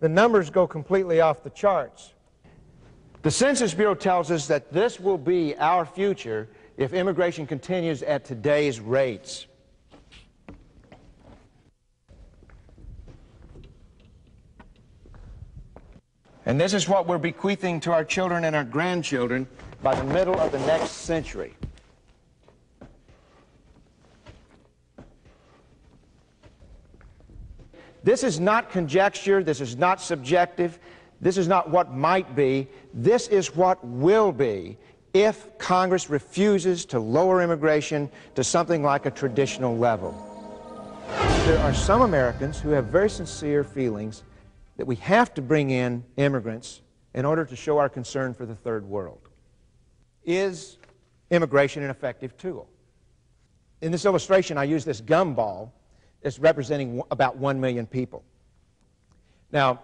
the numbers go completely off the charts. The Census Bureau tells us that this will be our future if immigration continues at today's rates. And this is what we're bequeathing to our children and our grandchildren by the middle of the next century. This is not conjecture, this is not subjective, this is not what might be, this is what will be if Congress refuses to lower immigration to something like a traditional level. There are some Americans who have very sincere feelings that we have to bring in immigrants in order to show our concern for the third world. Is immigration an effective tool? In this illustration, I use this gumball. It's representing about 1 million people. Now,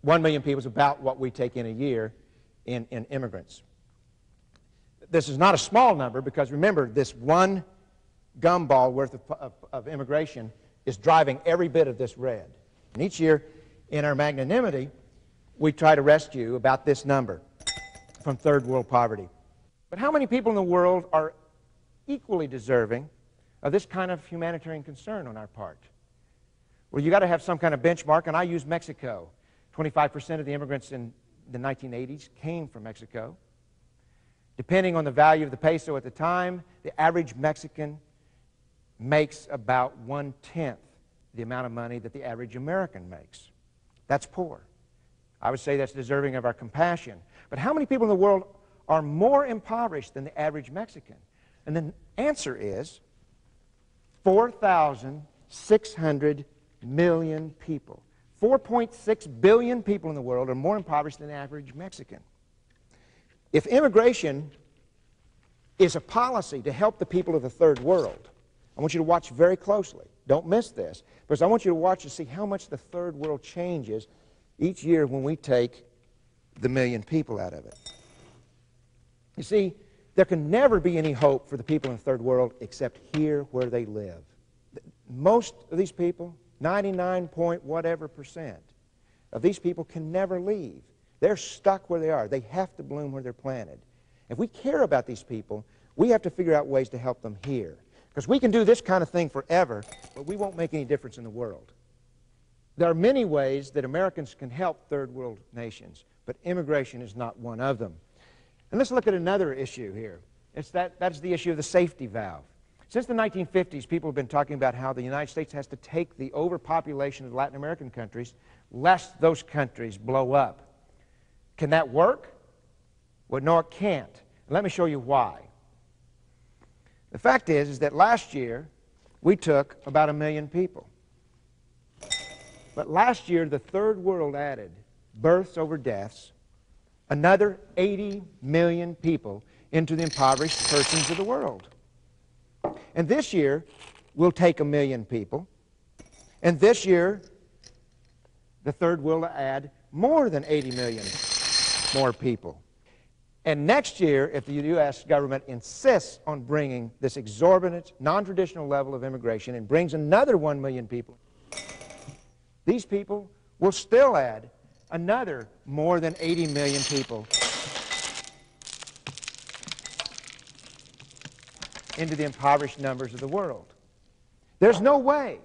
1 million people is about what we take in a year in immigrants. This is not a small number because, remember, this one gumball worth of immigration is driving every bit of this red. And each year, in our magnanimity, we try to rescue about this number from third world poverty. But how many people in the world are equally deserving of this kind of humanitarian concern on our part? Well, you got to have some kind of benchmark, and I use Mexico. 25% of the immigrants in the 1980s came from Mexico. Depending on the value of the peso at the time, the average Mexican makes about 1/10 the amount of money that the average American makes. That's poor. I would say that's deserving of our compassion. But how many people in the world are more impoverished than the average Mexican? And the answer is 4,600 million people. 4.6 billion people in the world are more impoverished than the average Mexican. If immigration is a policy to help the people of the third world, I want you to watch very closely. Don't miss this, because I want you to watch to see how much the third world changes each year when we take the million people out of it. You see, there can never be any hope for the people in the third world except here where they live. Most of these people, 99 point whatever % of these people can never leave. They're stuck where they are. They have to bloom where they're planted. If we care about these people, we have to figure out ways to help them here. Because we can do this kind of thing forever, but we won't make any difference in the world. There are many ways that Americans can help third world nations, but immigration is not one of them. And let's look at another issue here. That's the issue of the safety valve. Since the 1950s, people have been talking about how the United States has to take the overpopulation of Latin American countries lest those countries blow up. Can that work? Well, no, it can't. And let me show you why. The fact is that last year we took about 1 million people. But last year the third world added births over deaths, another 80 million people into the impoverished persons of the world. And this year we'll take 1 million people, and this year the third world will add more than 80 million more people. And next year, if the U.S. government insists on bringing this exorbitant, non-traditional level of immigration and brings another 1 million people, these people will still add another more than 80 million people into the impoverished numbers of the world. There's no way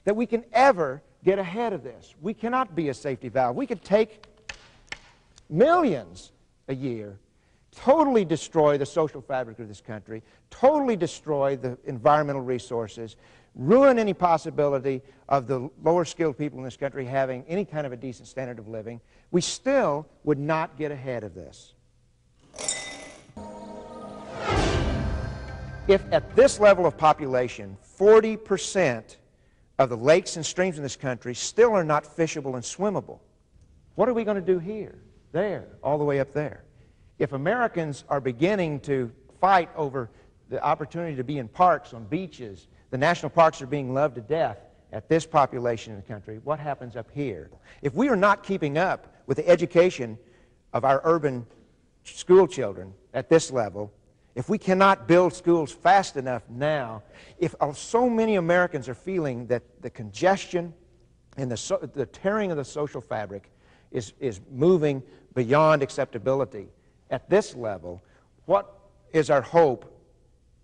that we can ever get ahead of this. We cannot be a safety valve. We could take millions a year, totally destroy the social fabric of this country, totally destroy the environmental resources, ruin any possibility of the lower skilled people in this country having any kind of a decent standard of living. We still would not get ahead of this. If at this level of population, 40% of the lakes and streams in this country still are not fishable and swimmable, what are we going to do here, there, all the way up there? If Americans are beginning to fight over the opportunity to be in parks, on beaches, the national parks are being loved to death at this population in the country, what happens up here? If we are not keeping up with the education of our urban school children at this level, if we cannot build schools fast enough now, if so many Americans are feeling that the congestion and the tearing of the social fabric is moving beyond acceptability. At this level, what is our hope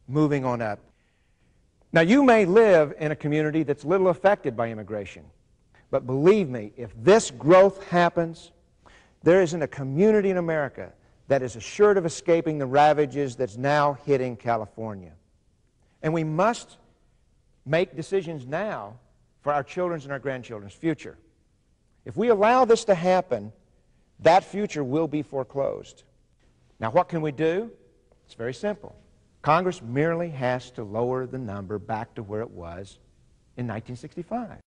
moving on up? Now, you may live in a community that's little affected by immigration, but believe me, if this growth happens, there isn't a community in America that is assured of escaping the ravages that's now hitting California. And we must make decisions now for our children's and our grandchildren's future. If we allow this to happen, that future will be foreclosed. Now, what can we do? It's very simple. Congress merely has to lower the number back to where it was in 1965.